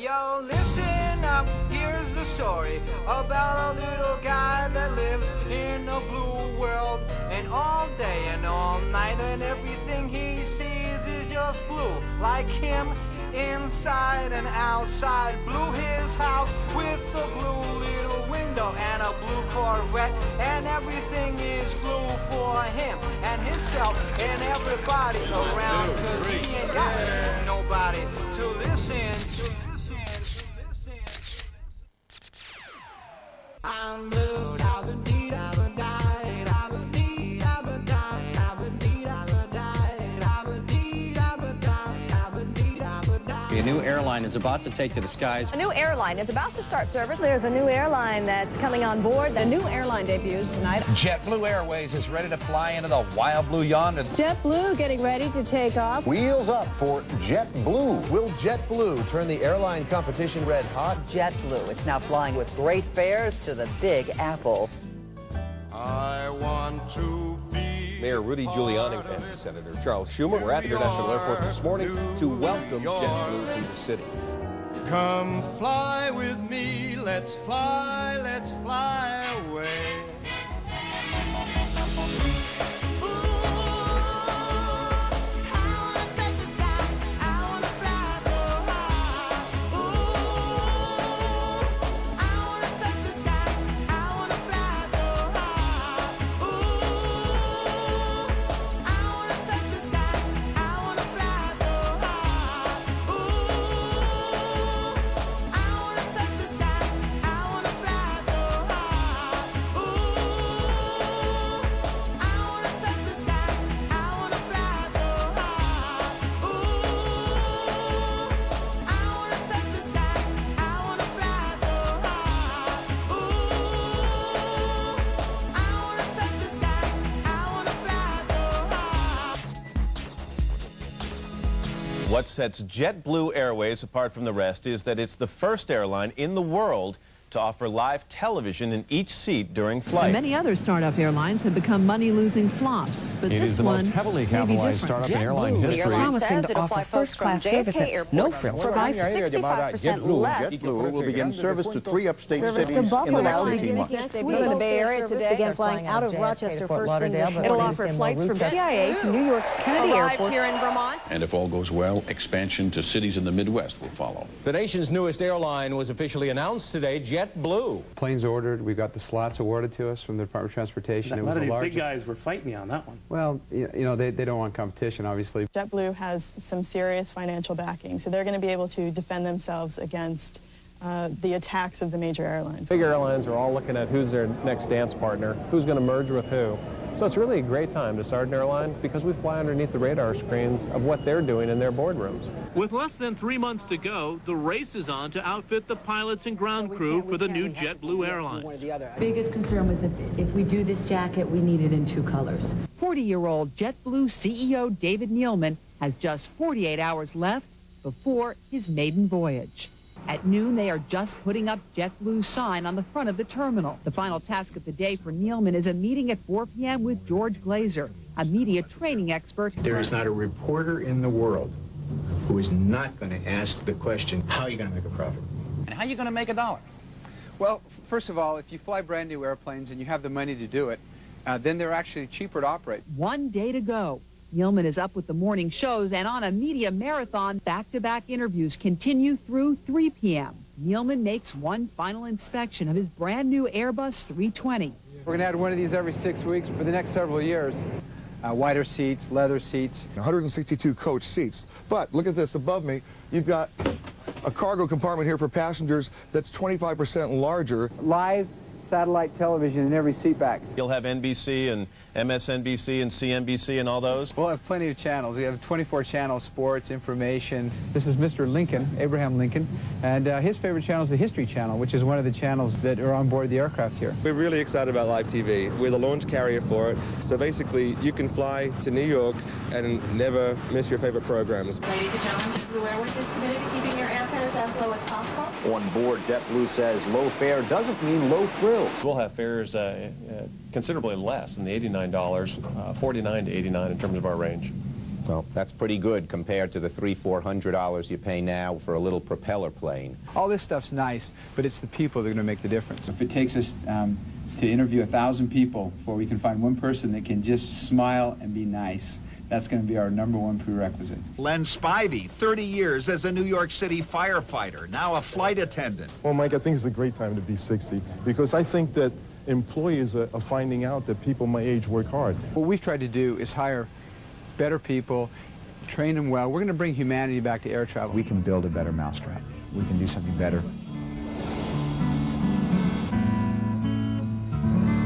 yo, listen up, here's the story about a little guy that lives in a blue world. And all day and all night and everything he sees is just blue. Like him, inside and outside. Blue his house with a blue little window and a blue Corvette. And everything is blue for him and himself and everybody around. Cause he ain't got nobody to listen to. I'm blue, I've been deed, I've been died, I've been deed, I've been died, I've been deed, I've been died, I've been deed, I've been died, I've been deed, I've been died. A new airline is about to take to the skies. A new airline is about to start service. There's a new airline that's coming on board. A new airline debuts tonight. JetBlue Airways is ready to fly into the wild blue yonder. JetBlue getting ready to take off. Wheels up for JetBlue. Will JetBlue turn the airline competition red hot? JetBlue. It's now flying with great fares to the Big Apple. I want to be Mayor Rudy Giuliani and Senator Charles Schumer were at the International Airport this morning to welcome JetBlue to the city. Come fly with me, let's fly away. What sets JetBlue Airways apart from the rest is that it's the first airline in the world to offer live television in each seat during flight. Many other startup airlines have become money-losing flops, but It this is the one most heavily capitalized startup in airline history. Promising to offer first-class service at no frills. Price 65% less. JetBlue will begin service to 3 upstate cities to Buffalo in the next 18 months. next week. In the Bay Area today. Began flying out of Rochester first thing this morning. It'll offer flights from TIA to New York's Kennedy Arrived Airport. here in Vermont. And if all goes well, expansion to cities in the Midwest will follow. The nation's newest airline was officially announced today, JetBlue. Planes ordered. We got the slots awarded to us from the Department of Transportation. A lot of these big guys were fighting me on that one. Well, you know, they don't want competition, obviously. JetBlue has some serious financial backing, so they're going to be able to defend themselves against the attacks of the major airlines. Big airlines are all looking at who's their next dance partner, who's going to merge with who. So it's really a great time to start an airline because we fly underneath the radar screens of what they're doing in their boardrooms. With less than 3 months to go, the race is on to outfit the pilots and ground crew for the new JetBlue Airlines. biggest concern was that if we do this jacket, we need it in 2 colors. 40-year-old JetBlue CEO David Neeleman has just 48 hours left before his maiden voyage. At noon, they are just putting up JetBlue's sign on the front of the terminal. The final task of the day for Neeleman is a meeting at 4 p.m. with George Glazer, a media training expert. There is not a reporter in the world who is not going to ask the question, how are you going to make a profit? And how are you going to make $1? Well, first of all, if you fly brand new airplanes and you have the money to do it, then they're actually cheaper to operate. 1 day to go. Neeleman is up with the morning shows and on a media marathon. Back-to-back interviews continue through 3 p.m. Neeleman makes one final inspection of his brand new Airbus 320. We're going to add one of these every 6 weeks for the next several years. Wider seats, leather seats. 162 coach seats. But look at this above me. You've got a cargo compartment here for passengers that's 25% larger. Live satellite television in every seat back. You'll have NBC and MSNBC and CNBC and all those? We'll have plenty of channels. We have 24 channels, sports, information. This is Mr. Lincoln, Abraham Lincoln, and his favorite channel is the History Channel, which is one of the channels that are on board the aircraft here. We're really excited about live TV. We're the launch carrier for it. So basically, you can fly to New York and never miss your favorite programs. Ladies and gentlemen, Blue Airways is committed to keeping your airfares as low as possible. On board, JetBlue says low fare doesn't mean low frills. We'll have fares considerably less than the $89, $49 to $89 in terms of our range. Well, that's pretty good compared to the $300–400 you pay now for a little propeller plane. All this stuff's nice, but it's the people that are going to make the difference. If it takes us to interview 1,000 people before we can find one person that can just smile and be nice, that's going to be our #1 prerequisite. Len Spivey, 30 years as a New York City firefighter, now a flight attendant. Well, Mike, I think it's a great time to be 60 because I think that employees are finding out that people my age work hard. What we've tried to do is hire better people, train them well. We're going to bring humanity back to air travel. We can build a better mousetrap. We can do something better